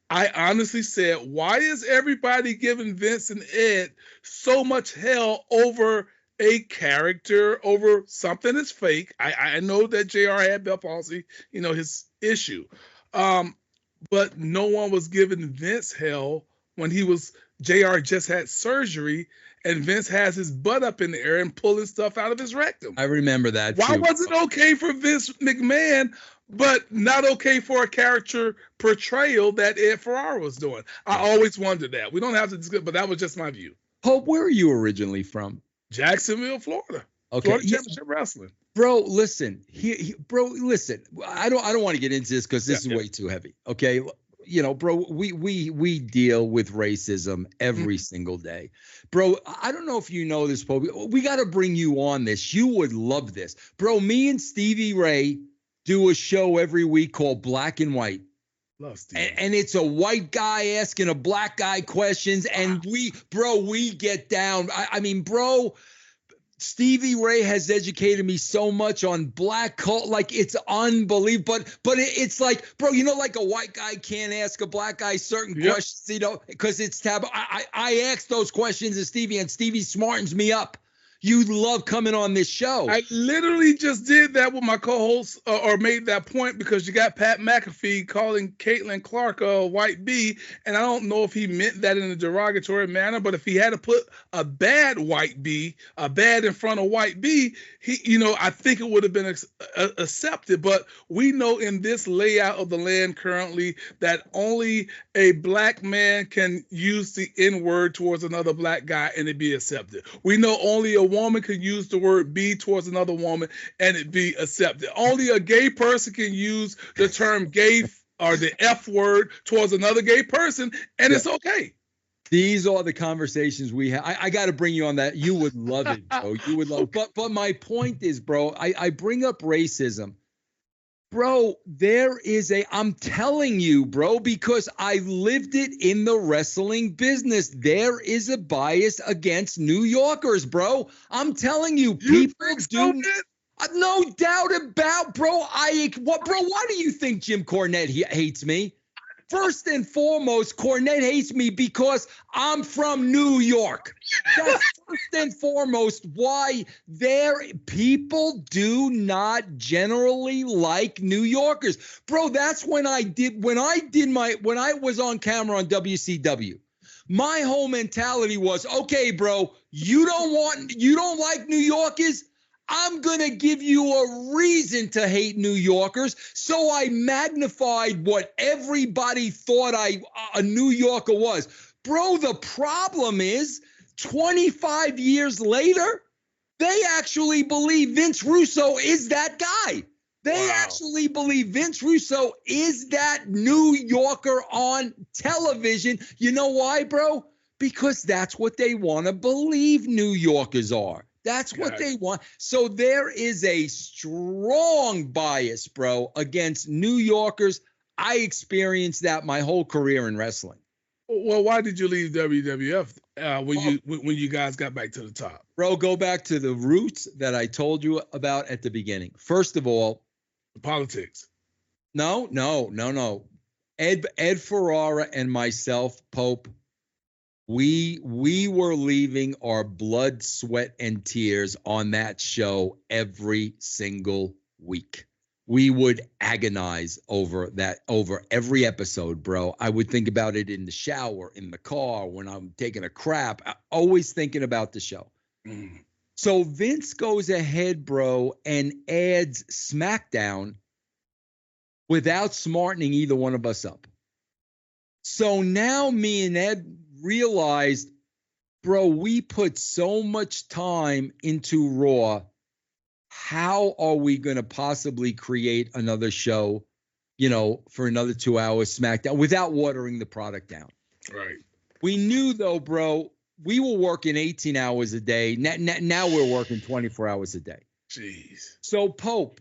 I honestly said, why is everybody giving Vince and Ed so much hell over a character, over something that's fake? I know that JR had Bell palsy, his issue. But no one was giving Vince hell when JR just had surgery and Vince has his butt up in the air and pulling stuff out of his rectum. I remember that. Why was it okay for Vince McMahon, but not okay for a character portrayal that Ed Ferrara was doing? I always wondered that. We don't have to discuss, but that was just my view. Hope, where are you originally from? Jacksonville, Florida. Okay. Florida Championship Wrestling. Bro, listen. Listen. I don't want to get into this because this is way too heavy. Okay. Bro, we deal with racism every single day. Bro, I don't know if you know this, Pope. We got to bring you on this. You would love this. Bro, me and Stevie Ray do a show every week called Black and White. Love Stevie. And it's a white guy asking a black guy questions, and we get down. I mean, bro, Stevie Ray has educated me so much on black cult, like it's unbelievable. But it's like, bro, like a white guy can't ask a black guy certain questions, because it's taboo. I ask those questions to Stevie, and Stevie smartens me up. You love coming on this show. I literally just did that with my co-host, or made that point, because you got Pat McAfee calling Caitlin Clark a white bee, and I don't know if he meant that in a derogatory manner, but if he had to put a bad white bee, a bad in front of white bee, I think it would have been accepted. But we know in this layout of the land currently that only a black man can use the N-word towards another black guy and it be accepted. We know only a woman can use the word "b" towards another woman and it be accepted. Only a gay person can use the term "gay" or the F word towards another gay person, and it's okay. These are the conversations we have. I got to bring you on that. You would love it, bro. You would love it. But my point is, bro, I bring up racism. Bro, I'm telling you, bro, because I lived it in the wrestling business. There is a bias against New Yorkers, bro. I'm telling you, people do. No doubt about, bro. Why do you think Jim Cornette hates me? First and foremost, Cornette hates me because I'm from New York. That's first and foremost why people do not generally like New Yorkers. Bro, that's when I was on camera on WCW. My whole mentality was, okay, bro, you don't like New Yorkers? I'm going to give you a reason to hate New Yorkers. So I magnified what everybody thought a New Yorker was. Bro, the problem is 25 years later, they actually believe Vince Russo is that guy. They actually believe Vince Russo is that New Yorker on television. You know why, bro? Because that's what they want to believe New Yorkers are. That's what they want. So there is a strong bias, bro, against New Yorkers. I experienced that my whole career in wrestling. Well, why did you leave WWF when you guys got back to the top? Bro, go back to the roots that I told you about at the beginning. First of all, the politics. No. Ed Ferrara and myself, Pope, we were leaving our blood, sweat, and tears on that show every single week. We would agonize over every episode, bro. I would think about it in the shower, in the car, when I'm taking a crap, always thinking about the show. Mm. So Vince goes ahead, bro, and adds SmackDown without smartening either one of us up. So now me and Ed realized, bro, we put so much time into Raw. How are we going to possibly create another show, for another 2 hours SmackDown without watering the product down? Right. We knew, though, bro, we were working 18 hours a day. Now we're working 24 hours a day. Jeez. So Pope,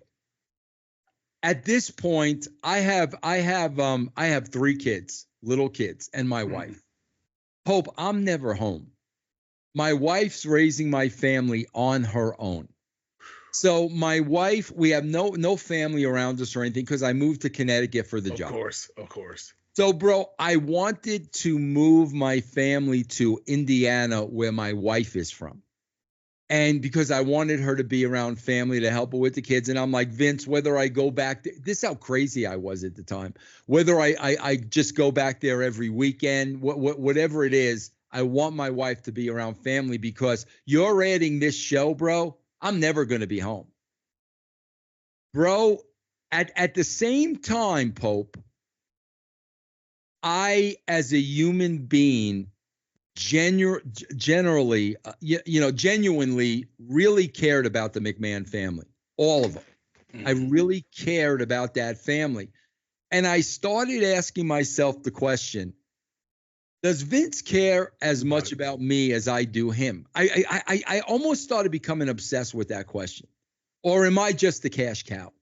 at this point, I have 3 kids, little kids, and my wife. Pope, I'm never home. My wife's raising my family on her own. So my wife, we have no family around us or anything because I moved to Connecticut for the job. Of course. So, bro, I wanted to move my family to Indiana where my wife is from. And because I wanted her to be around family to help her with the kids. And I'm like, Vince, whether I go back, this is how crazy I was at the time. Whether I just go back there every weekend, whatever it is, I want my wife to be around family because you're adding this show, bro. I'm never going to be home. Bro, at the same time, Pope, I, as a human being, genuinely really cared about the McMahon family, all of them. I really cared about that family. And I started asking myself the question, does Vince care as much about me as I do him? I almost started becoming obsessed with that question. Or am I just the cash cow?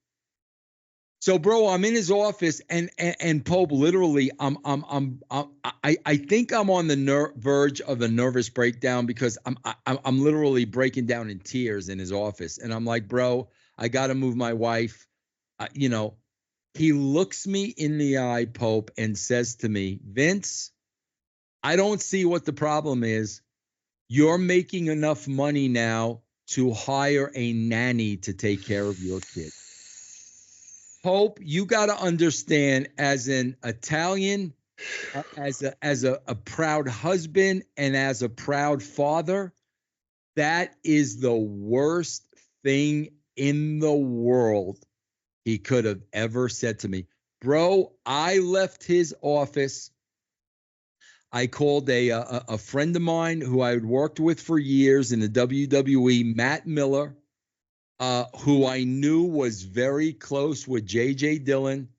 So, bro, I'm in his office, and Pope, literally, I think I'm on the verge of a nervous breakdown because I'm literally breaking down in tears in his office, and I'm like, bro, I got to move my wife. You know, he looks me in the eye, Pope, and says to me, Vince, I don't see what the problem is. You're making enough money now to hire a nanny to take care of your kid. Pope, you got to understand, as an Italian, as a proud husband, and as a proud father, that is the worst thing in the world he could have ever said to me. Bro, I left his office. I called a friend of mine who I had worked with for years in the WWE, Matt Miller, who I knew was very close with J.J. Dillon.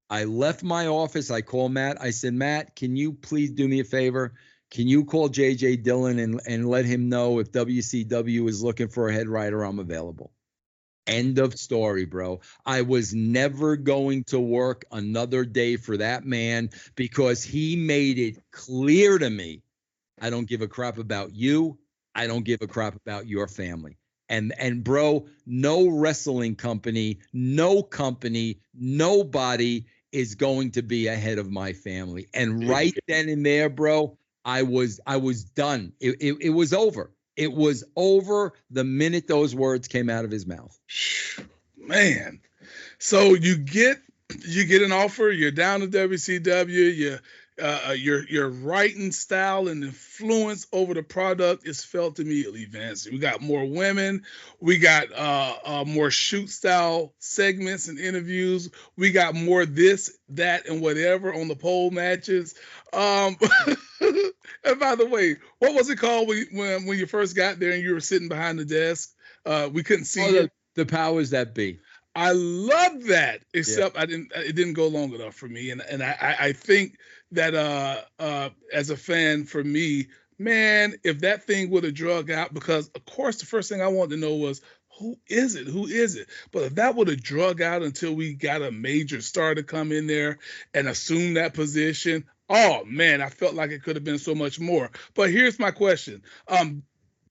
I left my office. I called Matt. I said, Matt, can you please do me a favor? Can you call J.J. Dillon and let him know if WCW is looking for a head writer, I'm available. End of story, bro. I was never going to work another day for that man because he made it clear to me, I don't give a crap about you. I don't give a crap about your family. And bro, no wrestling company, no company, nobody is going to be ahead of my family. And right then and there, bro, I was done. It was over. It was over the minute those words came out of his mouth. Man, so you get an offer. You're down to WCW. Your writing style and influence over the product is felt immediately, Vince. We got more women. We got more shoot style segments and interviews. We got more this, that, and whatever on the pole matches. And by the way, what was it called when you first got there and you were sitting behind the desk? We couldn't see you. The powers that be. I love that, except it didn't go long enough for me. And I think that as a fan, for me, man, if that thing would have drug out, because of course the first thing I wanted to know was who is it? But if that would have drug out until we got a major star to come in there and assume that position, oh man, I felt like it could have been so much more. But here's my question.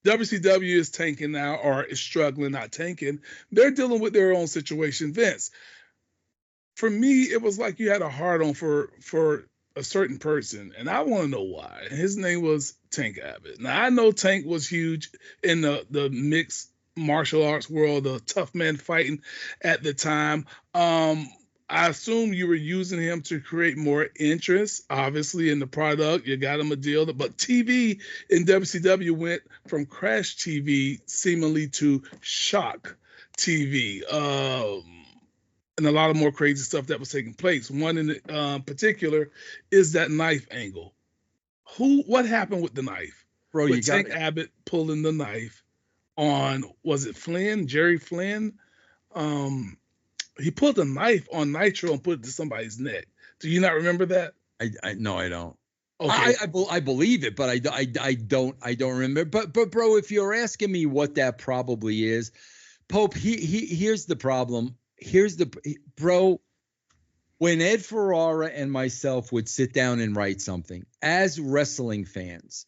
WCW is tanking now, or is struggling, not tanking. They're dealing with their own situation. Vince, for me, it was like you had a hard on for a certain person, and I want to know why. His name was Tank Abbott. Now, I know Tank was huge in the mixed martial arts world, the tough man fighting at the time. I assume you were using him to create more interest, obviously, in the product. You got him a deal. But TV in WCW went from Crash TV seemingly to Shock TV. And a lot of more crazy stuff that was taking place. One in particular is that knife angle. What happened with the knife? Bro, with Tank Abbott pulling the knife on, was it Flynn, Jerry Flynn? He pulled a knife on Nitro and put it to somebody's neck. Do you not remember that? No, I don't. Okay. I believe it, but I don't remember. But bro, if you're asking me what that probably is, Pope, here's the problem. Bro, when Ed Ferrara and myself would sit down and write something as wrestling fans,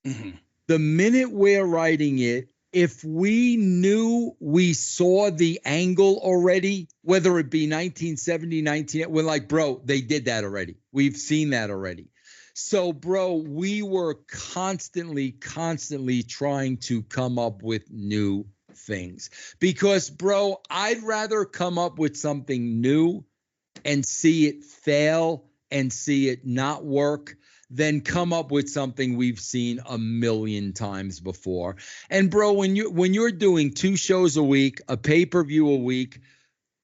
the minute we're writing it, if we knew we saw the angle already, whether it be 1970, we're like, bro, they did that already. We've seen that already. So, bro, we were constantly trying to come up with new things. Because, bro, I'd rather come up with something new and see it fail and see it not work than come up with something we've seen a million times before. And bro, when you're doing 2 shows a week, a pay-per-view a week,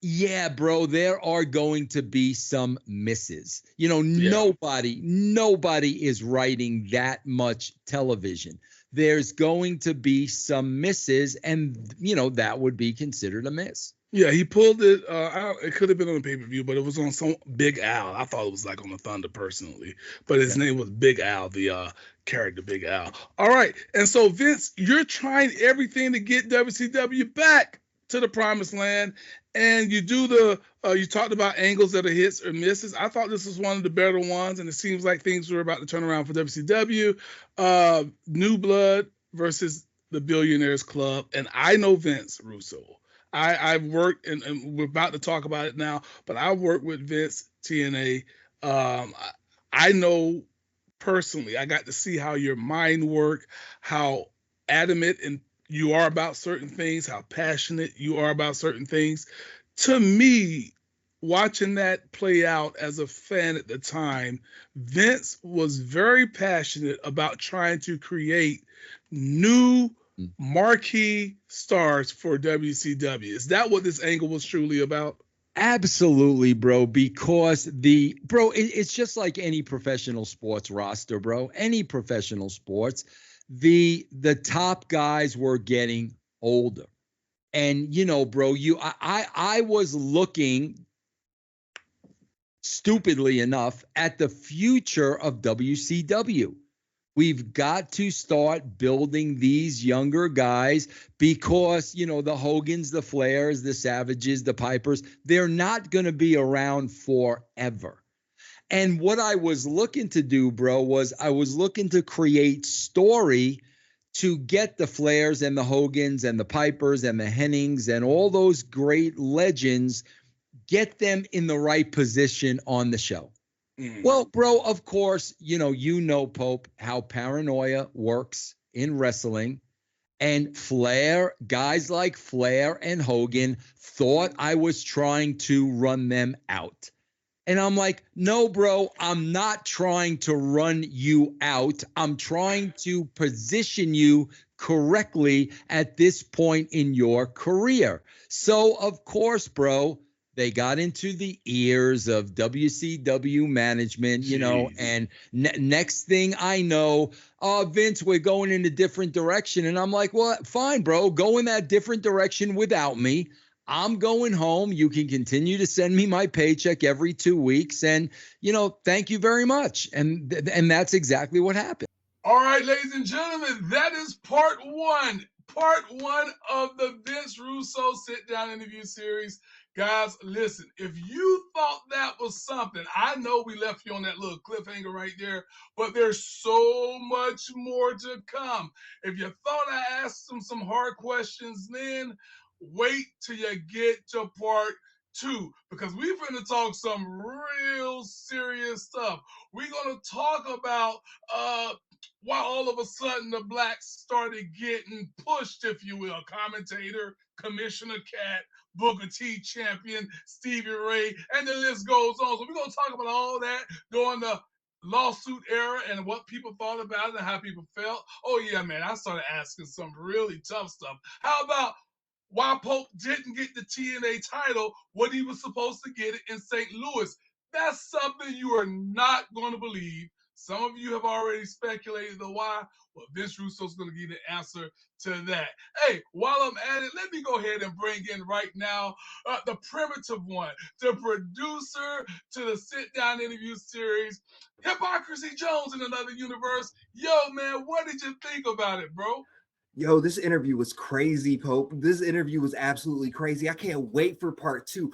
yeah, bro, there are going to be some misses. Nobody is writing that much television. There's going to be some misses, and that would be considered a miss. Yeah, he pulled it. It could have been on a pay-per-view, but it was on some Big Al. I thought it was like on the Thunder personally, but his name was Big Al, the character Big Al. All right, and so Vince, you're trying everything to get WCW back to the promised land, And you do you talked about angles that are hits or misses. I thought this was one of the better ones, and it seems like things were about to turn around for WCW. New Blood versus the Billionaires Club, and I know Vince Russo. I've worked, and we're about to talk about it now, but I've worked with Vince TNA. I know personally, I got to see how your mind work, how adamant and you are about certain things, how passionate you are about certain things. To me, watching that play out as a fan at the time, Vince was very passionate about trying to create new marquee stars for WCW. Is that what this angle was truly about? Absolutely, bro, because it's just like any professional sports roster, bro. Any professional sports, the top guys were getting older. And bro, I was looking stupidly enough at the future of WCW. We've got to start building these younger guys because, the Hogans, the Flairs, the Savages, the Pipers, they're not going to be around forever. And what I was looking to do, bro, was I was looking to create story to get the Flairs and the Hogans and the Pipers and the Hennings and all those great legends, get them in the right position on the show. Well, bro, of course, Pope, how paranoia works in wrestling. And guys like Flair and Hogan thought I was trying to run them out. And I'm like, no, bro, I'm not trying to run you out. I'm trying to position you correctly at this point in your career. So, of course, bro, they got into the ears of WCW management, and next thing I know, Vince, we're going in a different direction. And I'm like, well, fine, bro, go in that different direction without me. I'm going home. You can continue to send me my paycheck every 2 weeks. And, thank you very much. And that's exactly what happened. All right, ladies and gentlemen, that is part one. Part one of the Vince Russo sit-down interview series. Guys, listen, if you thought that was something, I know we left you on that little cliffhanger right there, but there's so much more to come. If you thought I asked him some hard questions then, wait till you get to part two, because we're going to talk some real serious stuff. We're going to talk about why all of a sudden the blacks started getting pushed, if you will. Commentator, Commissioner Cat, Booker T champion, Stevie Ray, and the list goes on. So we're going to talk about all that during the lawsuit era and what people thought about it and how people felt. Oh, yeah, man, I started asking some really tough stuff. How about why Pope didn't get the TNA title when he was supposed to get it in St. Louis? That's something you are not going to believe. Some of you have already speculated the why. Well, Vince Russo's going to give you the answer to that. Hey, while I'm at it, let me go ahead and bring in right now the primitive one, the producer to the sit-down interview series, Hypocrisy Jones in Another Universe. Yo, man, what did you think about it, bro? Yo, this interview was crazy, Pope. This interview was absolutely crazy. I can't wait for part two.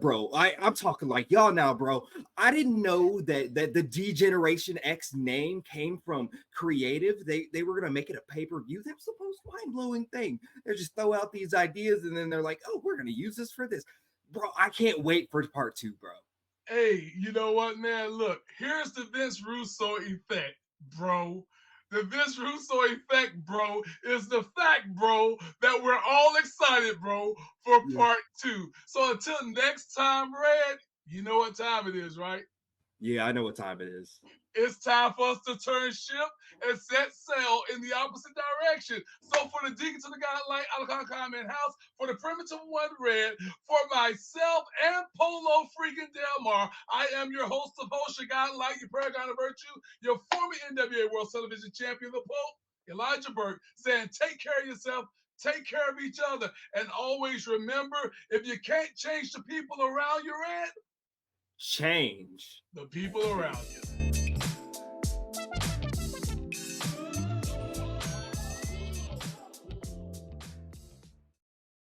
Bro, I'm talking like y'all now, bro. I didn't know that the D-Generation X name came from creative. They were gonna make it a pay-per-view. That was the most mind-blowing thing. They just throw out these ideas and then they're like, oh, we're gonna use this for this. Bro, I can't wait for part two, bro. Hey, you know what, man? Look, here's the Vince Russo effect, bro. The Vince Russo effect, bro, is the fact, bro, that we're all excited, bro, for part two. So until next time, Red, you know what time it is, right? Yeah, I know what time it is. It's time for us to turn ship and set sail in the opposite direction. So for the Deacon to the Godlike Alcon Comment House, for the Primitive One Red, for myself and Polo freaking Delmar, I am your host of hosts, your Godlike, your Paragon of Virtue, your former NWA World Television Champion, the Pope, Elijah Burke, saying take care of yourself, take care of each other, and always remember, if you can't change the people around you, Red, change the people around you.